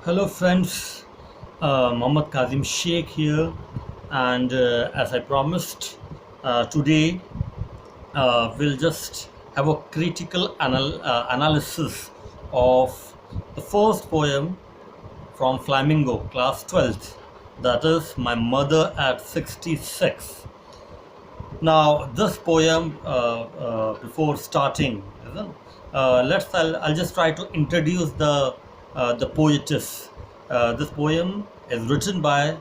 Hello, friends. Mohammad Kazim Sheikh here, and as I promised, today we'll just have a critical analysis of the first poem from Flamingo, class 12th. That is My Mother at 66. Now, this poem, before starting, isn't it? I'll just try to introduce the poetess. This poem is written by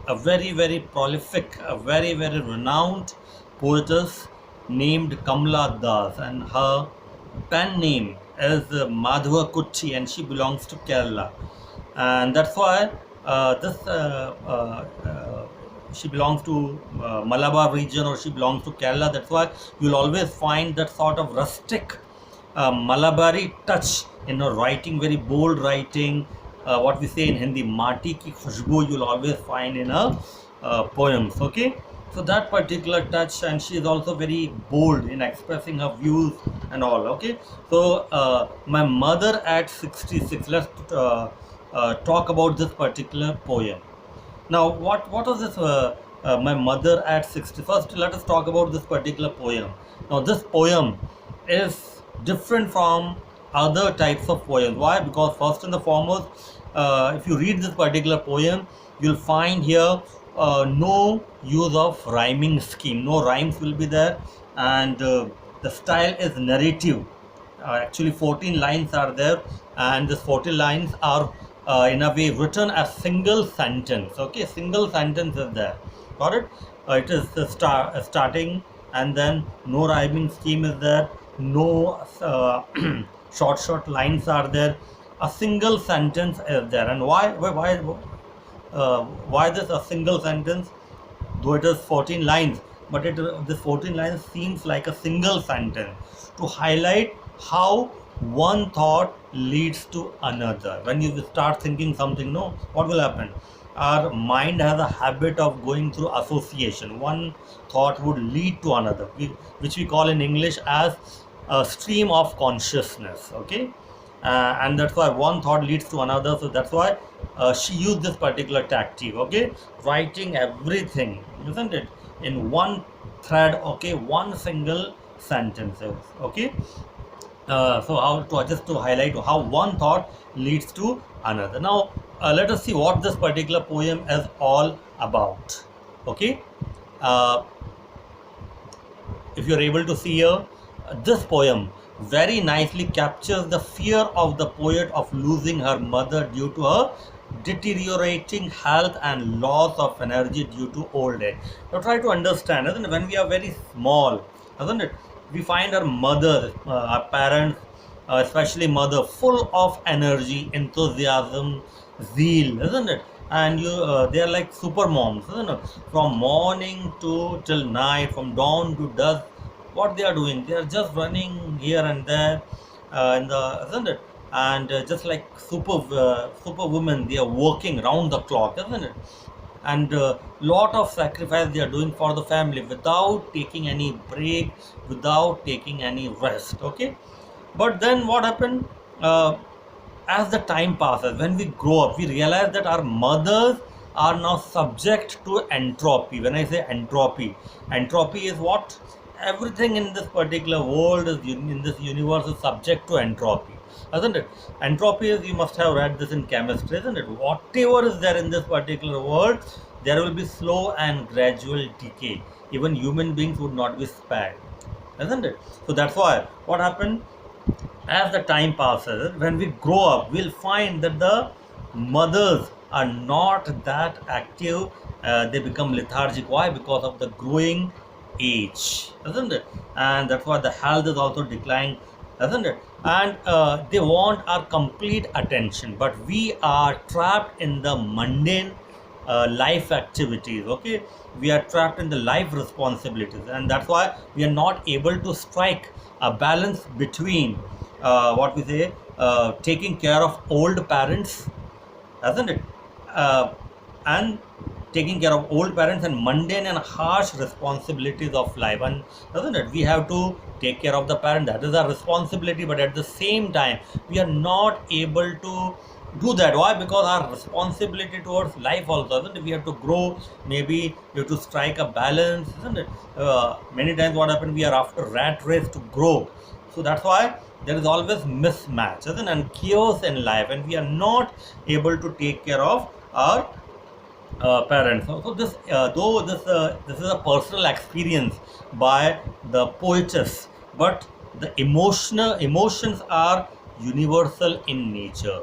a very prolific, a very renowned poetess named Kamla Das, and her pen name is Madhva Kutti, and she belongs to Kerala, and that's why this she belongs to Malabar region, or she belongs to Kerala. That's why you'll always find that sort of rustic Malabari touch in her writing, very bold writing. What we say in Hindi, "Mati ki khushboo," you'll always find in her poems. Okay, so that particular touch, and she is also very bold in expressing her views and all. Okay, so My Mother at 66. Let's talk about this particular poem. Now, what was this? My Mother at 60. First, let us talk about this particular poem. Now, this poem is different from other types of poems. Why? Because first and the foremost, if you read this particular poem, you'll find here no use of rhyming scheme. No rhymes will be there, and the style is narrative. Actually, 14 lines are there, and these 14 lines are in a way written as single sentence. Okay, single sentence is there. Got it? It is the starting, and then no rhyming scheme is there. No short lines are there. A single sentence is there. And why this a single sentence? Though it is 14 lines, but this 14 lines seems like a single sentence to highlight how one thought leads to another. When you start thinking something, no, what will happen? Our mind has a habit of going through association. One thought would lead to another, which we call in English as a stream of consciousness. Okay, and that's why one thought leads to another. So that's why she used this particular tactic. Okay, writing everything, isn't it, in one thread. Okay, one single sentence. Okay, so how to just to highlight how one thought leads to another. Now let us see what this particular poem is all about. Okay, uh, if you are able to see here, this poem very nicely captures the fear of the poet of losing her mother due to her deteriorating health and loss of energy due to old age. Now try to understand, isn't it? When we are very small, isn't it? We find our mother, our parents, especially mother, full of energy, enthusiasm, zeal, isn't it? And they are like super moms, isn't it? From morning to till night, from dawn to dusk, what they are doing? They are just running here and there, in the, isn't it? And just like super women, they are working round the clock, isn't it? And lot of sacrifice they are doing for the family without taking any break, without taking any rest. Okay, but then what happened? As the time passes, when we grow up, we realize that our mothers are now subject to entropy. When I say entropy, entropy is what? Everything in this particular world is in this universe is subject to entropy, isn't it? Entropy is, you must have read this in chemistry, isn't it? Whatever is there in this particular world, there will be slow and gradual decay. Even human beings would not be spared, isn't it? So that's why what happened, as the time passes, when we grow up, we'll find that the mothers are not that active. They become lethargic. Why? Because of the growing age, isn't it? And that's why the health is also declining, isn't it? And they want our complete attention, but we are trapped in the mundane life activities. Okay, we are trapped in the life responsibilities, and that's why we are not able to strike a balance between what we say, taking care of old parents, isn't it? And taking care of old parents and mundane and harsh responsibilities of life. And doesn't it? We have to take care of the parent. That is our responsibility. But at the same time, we are not able to do that. Why? Because our responsibility towards life also, isn't it? We have to grow. Maybe we have to strike a balance, isn't it? Many times what happens, we are after rat race to grow. So that's why there is always mismatch, isn't it? And chaos in life, and we are not able to take care of our parents. So this, though this is a personal experience by the poetess, but the emotions are universal in nature,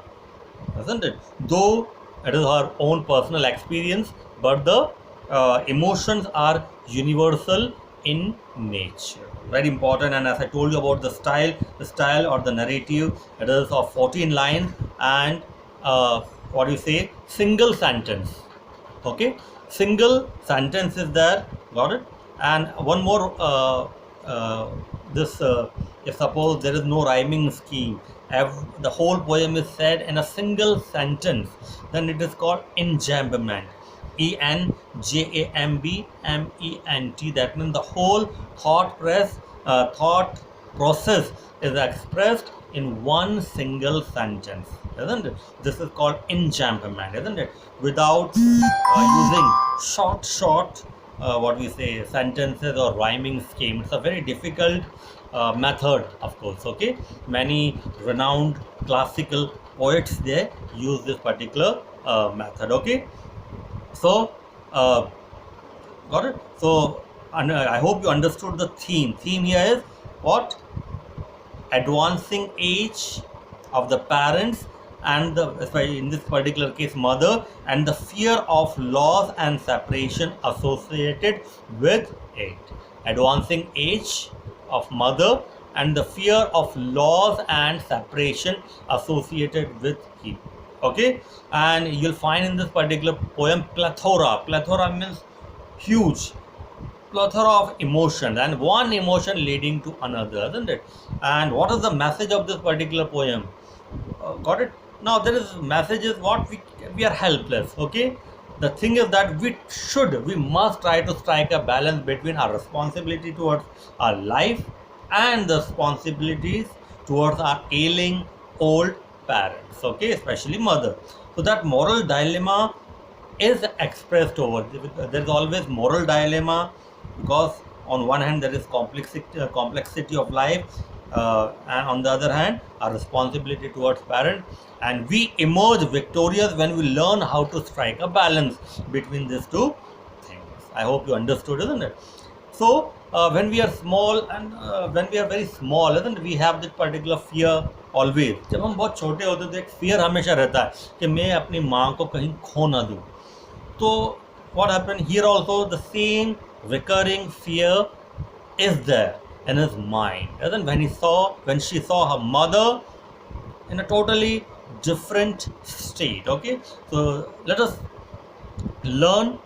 isn't it? Though it is her own personal experience, but the emotions are universal in nature. Very important. And as I told you about the style or the narrative, it is of 14 lines and what do you say? Single sentence. Okay, single sentence is there. Got it? And one more. This if suppose there is no rhyming scheme, the whole poem is said in a single sentence, then it is called enjambment. Enjambment. That means the whole thought process is expressed in one single sentence, isn't it? This is called enjambment, isn't it? Without using short what we say sentences or rhyming scheme. It's a very difficult method, of course. Okay, many renowned classical poets, they use this particular method. Okay, so got it. So I hope you understood the theme here is what? Advancing age of the parents and the, especially in this particular case, mother, and the fear of loss and separation associated with it. Advancing age of mother and the fear of loss and separation associated with it. Okay, and you'll find in this particular poem plethora means huge, plethora of emotions, and one emotion leading to another, isn't it? And what is the message of this particular poem? Got it? Now there is message is what we are helpless. Okay, the thing is that we must try to strike a balance between our responsibility towards our life and the responsibilities towards our ailing old parents. Okay, especially mother. So that moral dilemma is expressed over. There is always moral dilemma, because on one hand there is complexity of life, and on the other hand our responsibility towards parents, and we emerge victorious when we learn how to strike a balance between these two things. I hope you understood, isn't it? So when we are small and when we are very small, isn't it, we have this particular fear always. जब हम बहुत छोटे होते हैं तो एक fear हमेशा रहता है कि मैं अपनी माँ को कहीं खो ना दूँ. So what happened here also, the same recurring fear is there in his mind. And then when she saw her mother in a totally different state. Okay, so let us learn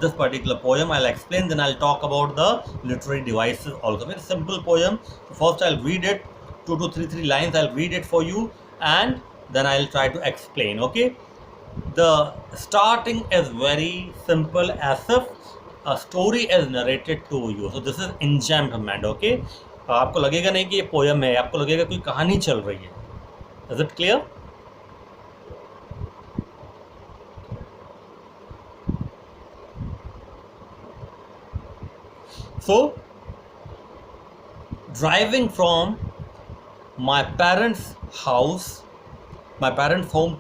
this particular poem. I'll explain, then I'll talk about the literary devices also. Very simple poem. So first I'll read it, 2 to 3 lines. I'll read it for you, and then I'll try to explain. Okay, the starting is very simple, as if a story is narrated to you. So this is enjambment. Okay, आपको लगेगा नहीं कि ये poem है, आपको लगेगा कोई कहानी चल रही है. Is it clear? So driving from my parents' home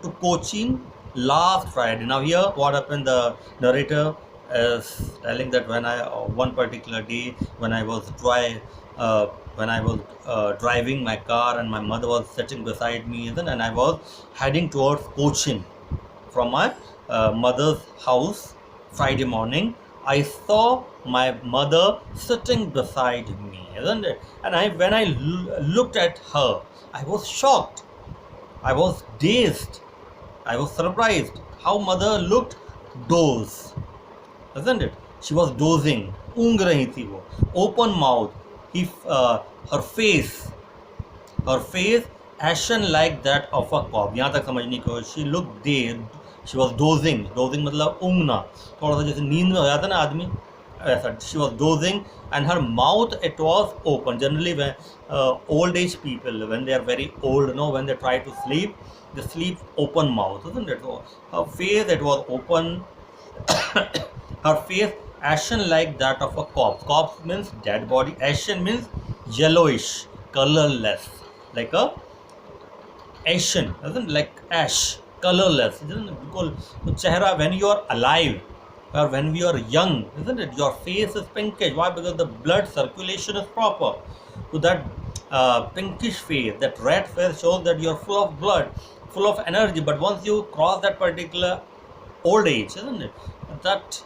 to Cochin last Friday. Now here what happened, the narrator is telling that when I one particular day when I was driving my car and my mother was sitting beside me, and I was heading towards Cochin from my mother's house Friday morning. I saw my mother sitting beside me, isn't it? And when I looked at her, I was shocked. I was dazed. I was surprised how mother looked dozed, isn't it? She was dozing. ऊँग रही थी वो. Open mouth. Her face ashen like that of a corpse. यहाँ तक समझने की कोशिश. She looked dazed. She was dozing. Dozing मतलब ऊँगना. थोड़ा सा जैसे नींद में हो जाता है ना आदमी, she was dozing, and her mouth, it was open. Generally, when old age people, when they are very old, when they try to sleep, they sleep open mouth, isn't it? So her face, it was open. Her face ashen like that of a corpse. Corpse means dead body. Ashen means yellowish, colorless, like a ashen, isn't it? Like ash, colorless, isn't it? Because the chehra, when you are alive or when you are young, isn't it? Your face is pinkish. Why? Because the blood circulation is proper. So that pinkish face, that red face shows that you are full of blood, full of energy. But once you cross that particular old age, isn't it? That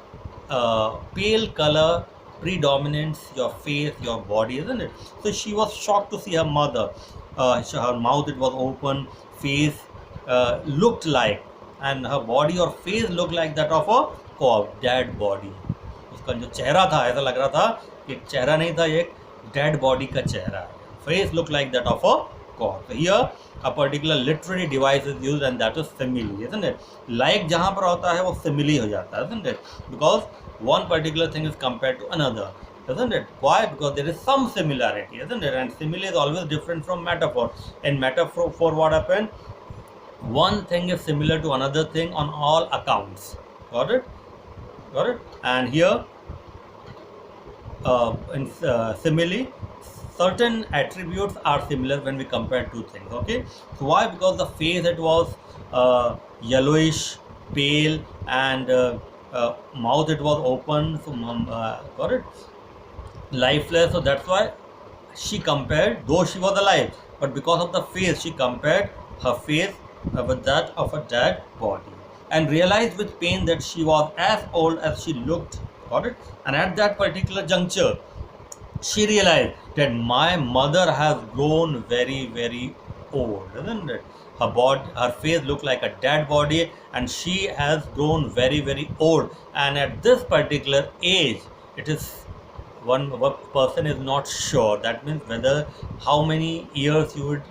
pale color predominates your face, your body, isn't it? So she was shocked to see her mother. Her mouth, it was open, face looked like, and her body or face looked like that of a corpse, dead body. उसका जो चेहरा था, ऐसा लग रहा था कि एक चेहरा नहीं था, ये एक dead body का चेहरा है. Face looked like that of a corpse. Here a particular literary device is used, and that is simile, isn't it? Like जहाँ पर होता है वो simile हो जाता है, isn't it? Because one particular thing is compared to another, isn't it? Why? Because there is some similarity, isn't it? And simile is always different from metaphor. In metaphor, for what happened? One thing is similar to another thing on all accounts. Got it? Got it? And here, in simile, certain attributes are similar when we compare two things. Okay, so why? Because the face, it was yellowish, pale, and mouth, it was open. So got it, lifeless. So that's why she compared, though she was alive, but because of the face, she compared her face with that of a dead body, and realized with pain that she was as old as she looked. Got it? And at that particular juncture, she realized that my mother has grown very, very old, isn't it? Her body, her face looked like a dead body, and she has grown very, very old. And at this particular age, it is one person is not sure. That means whether how many years you would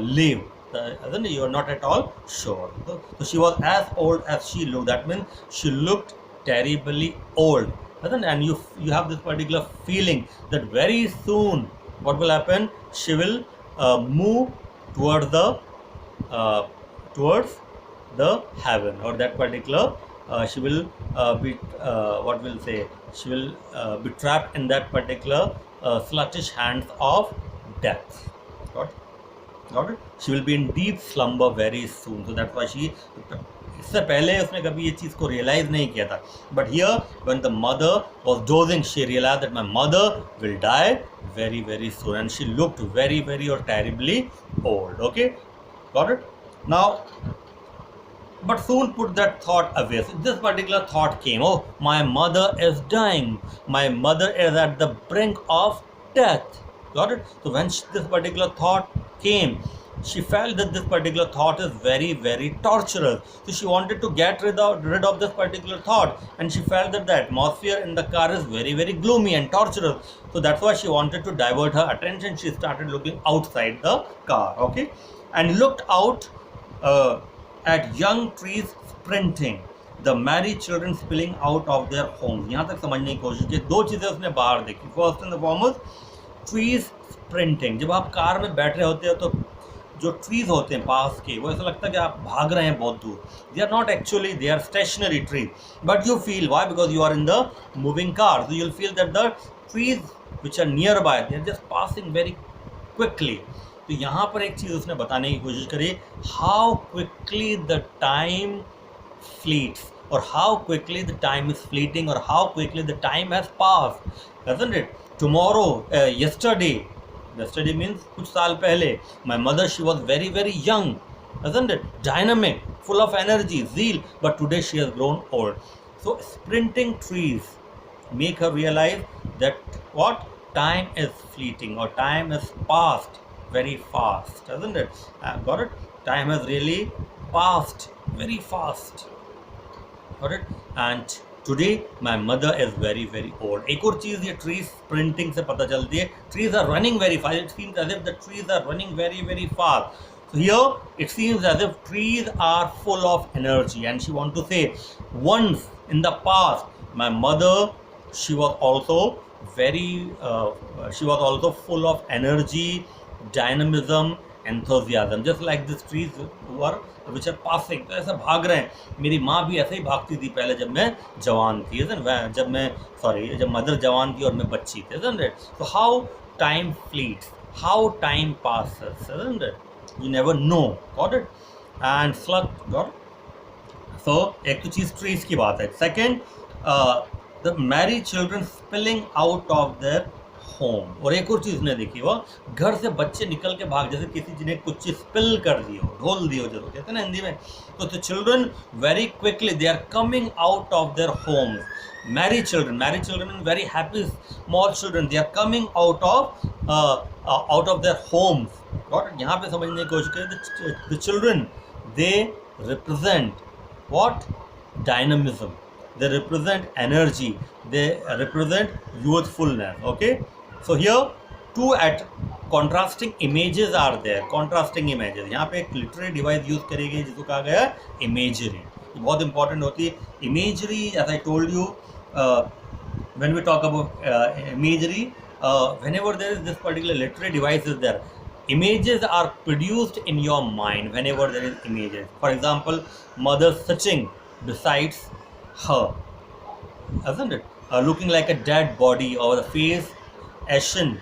live. Isn't it? You are not at all sure. So she was as old as she looked. That means she looked terribly old. And you have this particular feeling that very soon what will happen? She will move towards the heaven, or that particular she will be what will say, she will be trapped in that particular sluggish hands of death. Got it? She will be in deep slumber very soon. So that's why she, इससे पहले उसने कभी ये चीज़ को realise नहीं किया था. But here when the mother was dozing, she realise that my mother will die very, very soon, and she looked very, very or terribly old. Okay, got it? Now, but soon put that thought away. So this particular thought came, oh, my mother is dying, my mother is at the brink of death. Got it? So when this particular thought came, she felt that this particular thought is very, very torturous. So she wanted to get rid of this particular thought, and she felt that the atmosphere in the car is very, very gloomy and torturous. So that's why she wanted to divert her attention. She started looking outside the car, okay, and looked out at young trees sprinting, the merry children spilling out of their homes. यहाँ तक समझने की कोशिश की. दो चीज़ें उसने बाहर देखी. First and foremost, trees sprinting. जब आप कार में बैठ रहे होते हो तो जो ट्रीज होते हैं पास के, वो ऐसा लगता है कि आप भाग रहे हैं बहुत दूर. They are not actually, they are stationary trees, but you feel, why? Because you are in the moving car. So you will feel that the trees which are nearby, they are just passing very quickly. तो यहाँ पर एक चीज़ उसने बताने की कोशिश करी, how quickly the time fleets, और how quickly the time is fleeting, और how quickly the time has passed, doesn't it? Tomorrow, yesterday means कुछ साल पहले, my mother, she was very, very young, isn't it? Dynamic, full of energy, zeal, but today she has grown old. So sprinting trees make her realize that what? Time is fleeting, or time is passed very fast, isn't it? Got it? Time has really passed very fast. Got it? And today my mother is very, very old. एक और चीज़ ये trees sprinting से पता चलती है. Trees are running very fast. It seems as if the trees are running very, very fast. So here it seems as if trees are full of energy, and she wants to say, once in the past my mother she was also she was also full of energy, dynamism, enthusiasm, just like these trees were which are passing. तो ऐसे भाग रहे हैं. मेरी माँ भी ऐसे ही भागती थी पहले जब मैं जवान थी, isn't it? जब मदर जवान थी और मैं बच्ची थी, isn't it? So how time fleets, how time passes, isn't it? You never know. Got it? And slug, got it? So एक तो चीज़ ट्रीज की बात है. Second, the Mary children spilling out of their home. और एक और चीज़ ने देखी, वो घर से बच्चे निकल के भाग, जैसे किसी ने कुछ चीज़ स्पिल कर दी हो, ढोल दी हो, जो कहते हैं ना हिंदी में. तो the children very quickly they are coming out of their homes. Married children and very happy small children, they are coming out of their homes. Got it? यहाँ पे समझने की कोशिश करें. The children, they represent what? Dynamism. They represent energy. They represent youthfulness. Okay. So here two at contrasting images are there. Contrasting images. यहाँ पे एक literary device use करी गई जिसको कहा गया imagery. बहुत important होती है imagery. As I told you, when we talk about imagery, whenever there is this particular literary device is there, images are produced in your mind whenever there is images. For example, mother sitting beside her, isn't it? Looking like a dead body, or the face ashen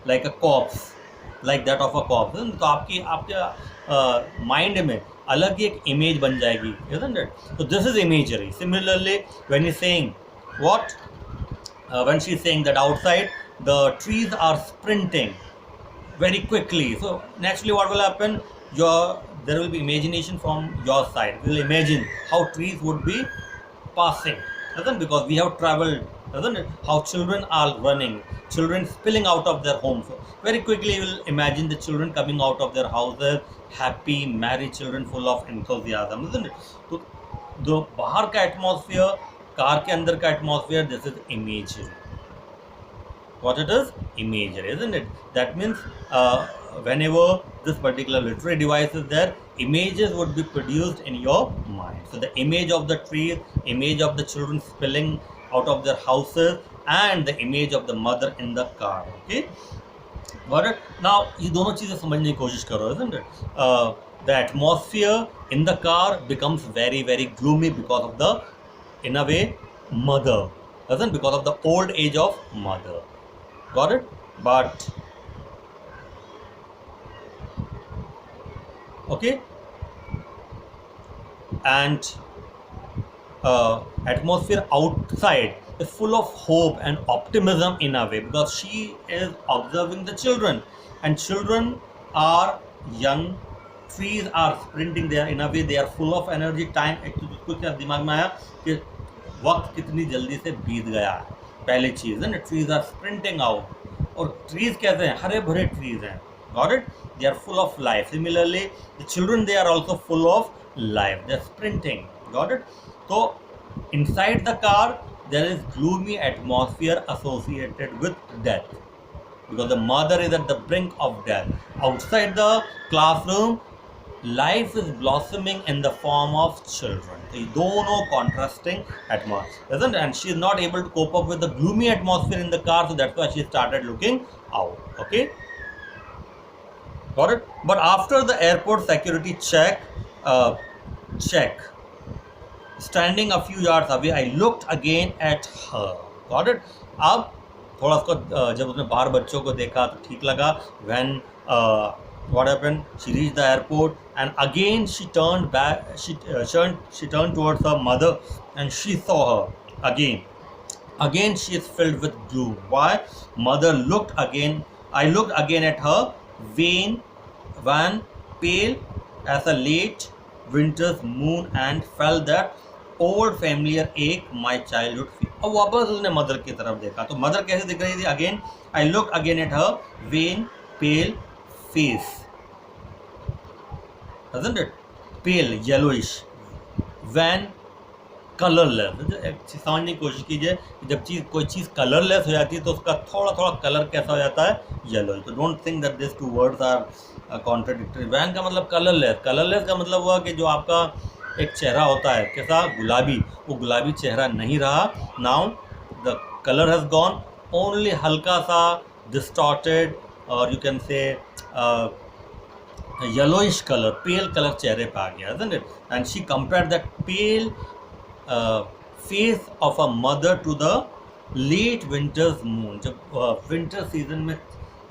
like a corpse, like that of a corpse. तो आपके mind में अलग ही एक image बन जाएगी, isn't it? So this is imagery. Similarly, when he's saying what? When she's saying that outside the trees are sprinting very quickly, so naturally what will happen? There will be imagination from your side. You will imagine how trees would be passing, isn't it? Because we have traveled, isn't it? How children are running, children spilling out of their homes. So very quickly you will imagine the children coming out of their houses, happy, married children full of enthusiasm, isn't it? So जो बाहर का atmosphere, car के अंदर का atmosphere, this is imagery. What it is? Imagery, isn't it? That means whenever this particular literary device is there, images would be produced in your mind. So the image of the trees, image of the children spilling out of their houses, and the image of the mother in the car. Okay? Got it? Now ये दोनों चीज़ें समझने की कोशिश करो, isn't it? The atmosphere in the car becomes very, very gloomy because of the, in a way, mother, doesn't, because of the old age of mother. Got it? But okay, and atmosphere outside is full of hope and optimism in a way, because she is observing the children, and children are young, trees are sprinting, they are in a way, they are full of energy. Time, कुछ दिमाग में आया कि वक्त कितनी जल्दी से बीत गया है, पहली चीज़ है ना. ट्रीज आर स्प्रिंटिंग आउट, और ट्रीज कैसे हैं? हरे भरे ट्रीज हैं. Got it? They are full of life. Similarly the children, they are also full of life, they are sprinting. Got it? तो inside the car there is gloomy atmosphere associated with death, because the mother is at the brink of death. Outside the classroom, life is blossoming in the form of children. So दोनों contrasting atmosphere, isn't it? And she is not able to cope up with the gloomy atmosphere in the car, so that's why she started looking out. Okay, got it? But after the airport security check, standing a few yards away, I looked again at her. Got it? अब थोड़ा उसको जब उसने बाहर बच्चों को देखा तो ठीक लगा. When what happened? She reached the airport, and again she turned back. She turned towards her mother, and she saw her again. Again she is filled with gloom. Why? Mother looked again. I looked again at her, wan, pale as a late winter's moon, and felt that old familiar ache, my childhood fear. अब वापस उसने mother की तरफ देखा, तो mother कैसे दिख रही थी? Again I look again at her wan pale face, doesn't it? Pale yellowish, wan colourless. समझने की कोशिश कीजिए, जब कोई चीज़ कलरलेस हो जाती है तो उसका थोड़ा थोड़ा कलर कैसा हो जाता है? येलो. तो don't think that this two words are contradictory. Wan का मतलब कलरलेस. कलरलेस का मतलब हुआ कि जो आपका एक चेहरा होता है कैसा? गुलाबी. वो गुलाबी चेहरा नहीं रहा. Now the color has gone, only halka sa distorted, or you can say yellowish color, pale color चेहरे पे आ गया, isn't it? And she compared that pale face of a mother to the late winter's moon. जब winter season में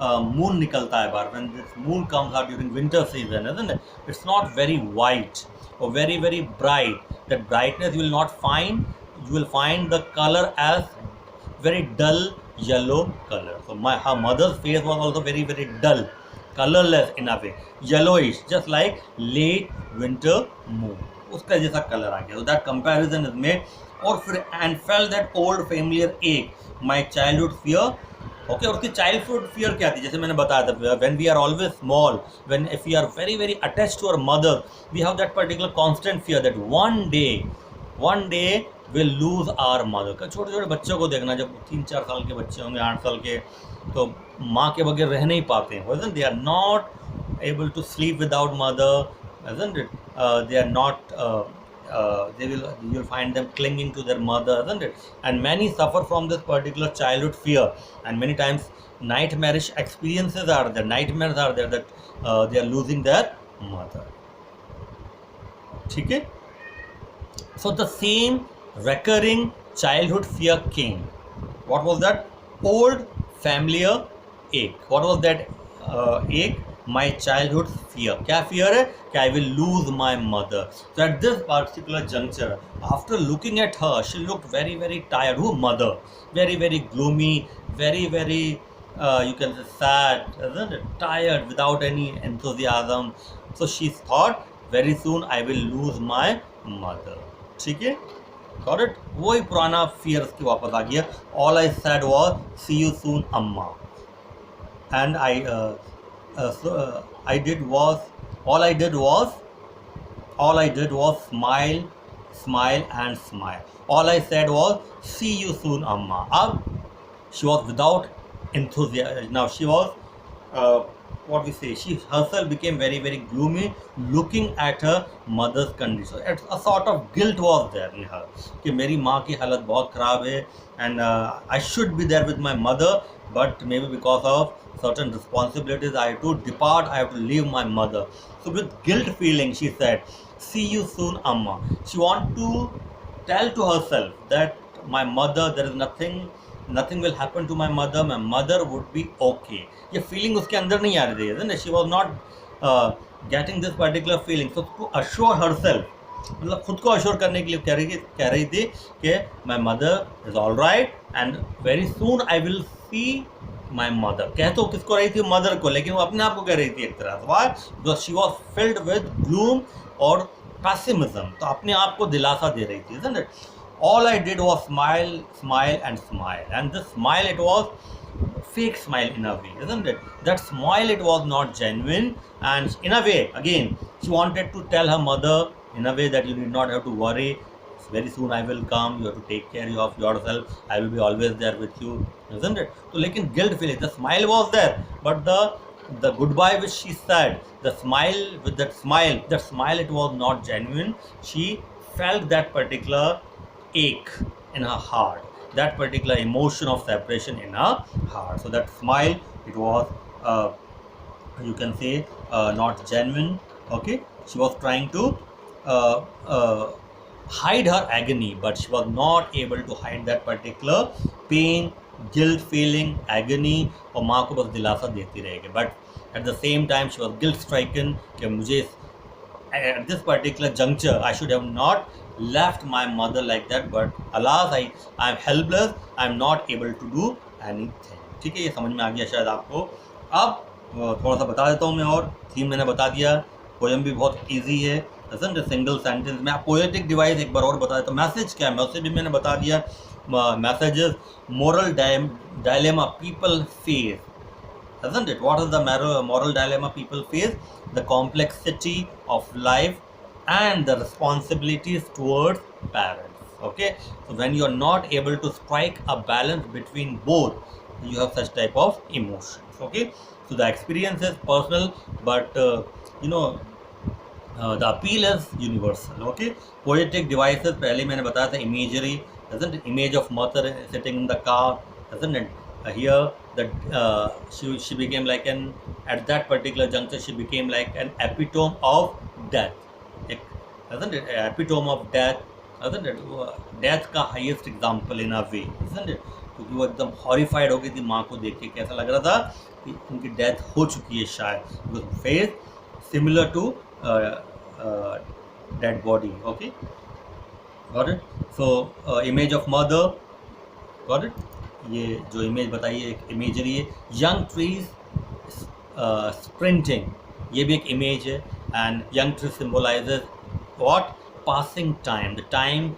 moon निकलता है बाहर, when this moon comes out during winter season, isn't it? It's not very white or very very bright. That brightness you will not find. You will find the color as very dull yellow color. So her mother's face was also very very dull, colorless in a way, yellowish, just like late winter moon. उसका जैसा colour आ गया. So that comparison is made. और फिर and felt that old familiar ache, my childhood fear. Okay, और उसकी childhood fear क्या थी? जैसे मैंने बताया था, when we are always small, when if we are very very attached to our mother, we have that particular constant fear that one day will lose our mother. छोटे छोटे बच्चों को देखना, जब 3-4 साल के बच्चे होंगे, 8 साल के, तो माँ के बगैर रह नहीं पाते हैं. They are not able to sleep without mother, isn't it? They are not you'll find them clinging to their mother, isn't it? And many suffer from this particular childhood fear, and many times nightmarish experiences are there, nightmares are there, that they are losing their mother. ठीक है? So the same recurring childhood fear came. What was that? Old familiar ache. What was that ache? My childhood fear. क्या fear है? कि I will lose my mother. So at this particular juncture, after looking at her, she looked very very tired. Who? Mother. Very very gloomy, very very you can say sad, isn't it? Tired, without any enthusiasm. So she thought very soon I will lose my mother. ठीक है? Got it? वही पुराना fear की वापस आ गया. All I said was see you soon, अम्मा. And I did was all I did was smile and smile. All I said was see you soon, amma. She was without enthusiasm. Now she was what we say, she herself became very very gloomy looking at her mother's condition. A sort of guilt was there in her कि मेरी माँ की हालत बहुत ख़राब है, and I should be there with my mother, but maybe because of certain responsibilities I have to depart, I have to leave my mother. So with guilt feeling she said, see you soon, amma. She want to tell to herself that my mother, there is nothing will happen to my mother would be okay. ये feeling उसके अंदर नहीं आ रही थी, isn't it? She was not getting this particular feeling. So to assure herself, मतलब खुद को assure करने के लिए कह रही थी कि my mother is all right and very soon I will see my mother. कह तो किसको रही थी? मदर को, लेकिन वो अपने आप को कह रही थी एक तरह से. Why? Because she was filled with gloom or pessimism. तो अपने आप को दिलासा दे रही थी, isn't it? All I did was smile and smile, and this smile, it was fake smile in a way, isn't it? That smile, it was not genuine, and in a way, again, she wanted to tell her mother in a way that you need not have to worry. Very soon I will come. You have to take care of yourself. I will be always there with you, isn't it? So, lekin guilt feeling. The smile was there, but the goodbye which she said, the smile with that smile, it was not genuine. She felt that particular ache in her heart, that particular emotion of separation in her heart. So that smile, it was you can say not genuine. Okay, she was trying to hide her agony, but she was not able to hide that particular pain, guilt feeling, agony, और माँ को बस दिलासा देती रहेगी. But at the same time she was guilt stricken कि मुझे at this particular juncture I should have not left my mother like that, but alas I am helpless, I am not able to do anything. ठीक है, ये समझ में आ गया शायद आपको. अब थोड़ा सा बता देता हूँ मैं, और थीम मैंने बता दिया. पोएम भी बहुत ईजी है, सिंगल सेंटेंस में. पोएटिक डिवाइस एक बार और बता देता हूँ. मैसेज क्या है? मैसेज भी मैंने बता दिया. Messages, moral dilemma people face, isn't it? What is the moral dilemma people face? The complexity of life and the responsibilities towards parents. Okay, so when you are not able to strike a balance between both, you have such type of emotions. Okay, so the experience is personal, but the appeal is universal. Okay, poetic devices पहले मैंने बताया था, imagery, doesn't it? Image of mother sitting in the car, doesn't it? Here that she became like an, at that particular juncture she became like an epitome of death. Doesn't it? Epitome of death, doesn't it? Death का highest example in a way, isn't it? क्योंकि वो एकदम horrified हो गई थी माँ को देख के, कैसा लग रहा था कि उनकी डेथ हो चुकी है शायद. Face similar to dead body. Okay, got it. So image of mother, got it. ये जो इमेज बताइए एक इमेजरी है. यंग ट्रीज स्प्रिंटिंग, ये भी एक इमेज है. And young tree symbolises what? passing time, the time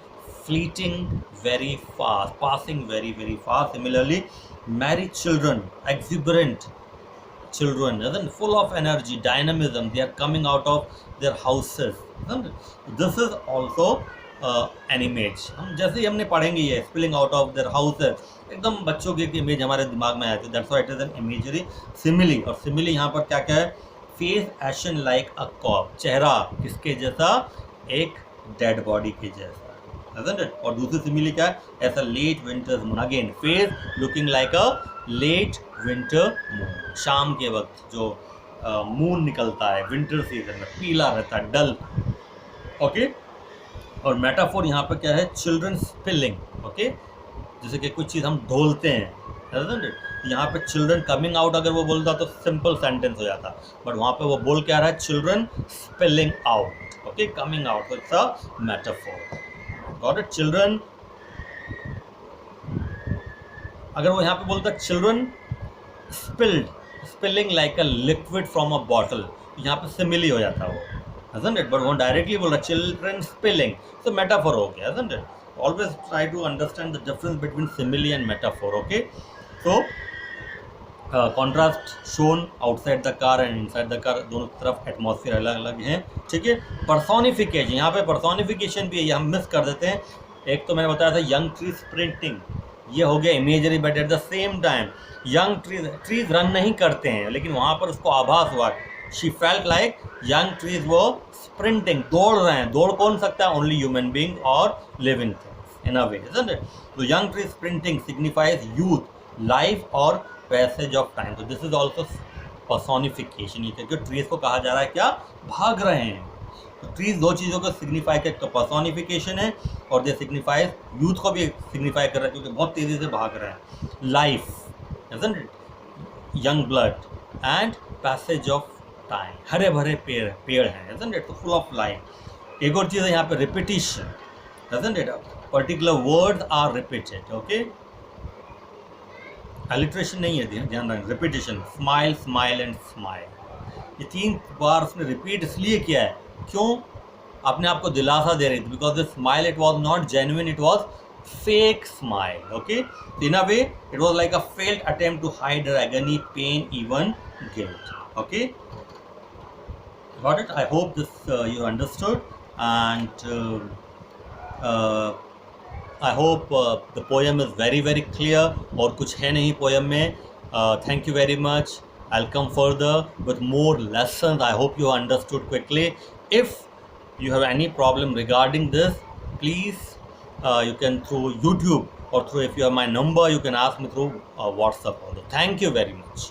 fleeting very fast, passing very very fast. Similarly, married children, exuberant children, isn't it? Full of energy, dynamism, they are coming out of their houses, isn't it? This is also an image. हम जैसे ही हमने पढ़ेंगे ये spilling out of their houses, एकदम बच्चों की एक image हमारे दिमाग में आती है. That's why it is an imagery. Simile, और simile यहाँ पर क्या क्या है? Face ashen like a corpse, चेहरा किसके जैसा? एक डेड बॉडी के जैसा, isn't it? और दूसरी सिमिली क्या है? ऐसा late winter's moon, again face looking like a late winter moon. शाम के वक्त जो मून निकलता है विंटर सीजन में, पीला रहता है, डल. ओके, और मेटाफोर यहाँ पर क्या है? Children spilling. ओके, जैसे कि कुछ चीज़ हम ढोलते हैं, isn't it? यहाँ पे चिल्ड्रन कमिंग आउट अगर वो बोलता तो सिंपल सेंटेंस हो जाता, बट वहाँ पे वो बोल क्या रहा है? Children spilling out. Okay, coming out, so it's a metaphor. Got it? Children, अगर वो यहाँ पे बोलता children spilling like a liquid from a bottle, यहाँ पे simile हो जाता वो, isn't it? But वो directly बोल रहा children spilling, so metaphor हो गया, isn't it? Always try to understand the difference between simile and metaphor. Okay, so contrast shown outside the car and inside the car, दोनों तरफ atmosphere अलग अलग हैं. ठीक है. पर्सोनिफिकेशन, यहाँ पे पर्सोनिफिकेशन भी है, ये हम मिस कर देते हैं. एक तो मैंने बताया था यंग ट्री स्प्रिंटिंग, ये हो गया imagery, but at the same time young trees run नहीं करते हैं, लेकिन वहाँ पर उसको आभास हुआ. She felt like young trees वो स्प्रिंटिंग, दौड़ रहे हैं. दौड़ कौन सकता है? ओनली ह्यूमन बींग और living things in a way, isn't it? तो young tree sprinting signifies youth, life और पैसेज ऑफ टाइम. तो दिस इज ऑल्सो पर्सोनिफिकेशन. ये क्योंकि ट्रीज को कहा जा रहा है क्या? भाग रहे हैं. तो ट्रीज दो चीज़ों को सिग्निफाई कर, तो पर्सोनिफिकेशन है और दे सिग्निफाइज यूथ को भी सिग्निफाई कर रहा है क्योंकि बहुत तेज़ी से भाग रहे हैं. Life, isn't it? Young blood and passage of time, हरे भरे पेड़ हैं, isn't it? तो फुल ऑफ लाइफ. एक और चीज़ है यहाँ पे repetition, isn't it? Particular words are repeated. Okay, alliteration नहीं है, ध्यान रखें. Repetition, smile smile and smile, ये 3 बार उसने रिपीट इसलिए किया है, क्यों? अपने आप को दिलासा दे रही थी. Because the smile it was not genuine, it was fake smile. Okay, in a way it was like a failed attempt to hide her agony, pain, even guilt. Okay, got it. I hope this you understood and I hope the poem is very very clear. और कुछ है नहीं poem में. Thank you very much. I'll come further with more lessons. I hope you understood quickly. If you have any problem regarding this, please you can through YouTube or through, if you have my number, you can ask me through WhatsApp also. Thank you very much.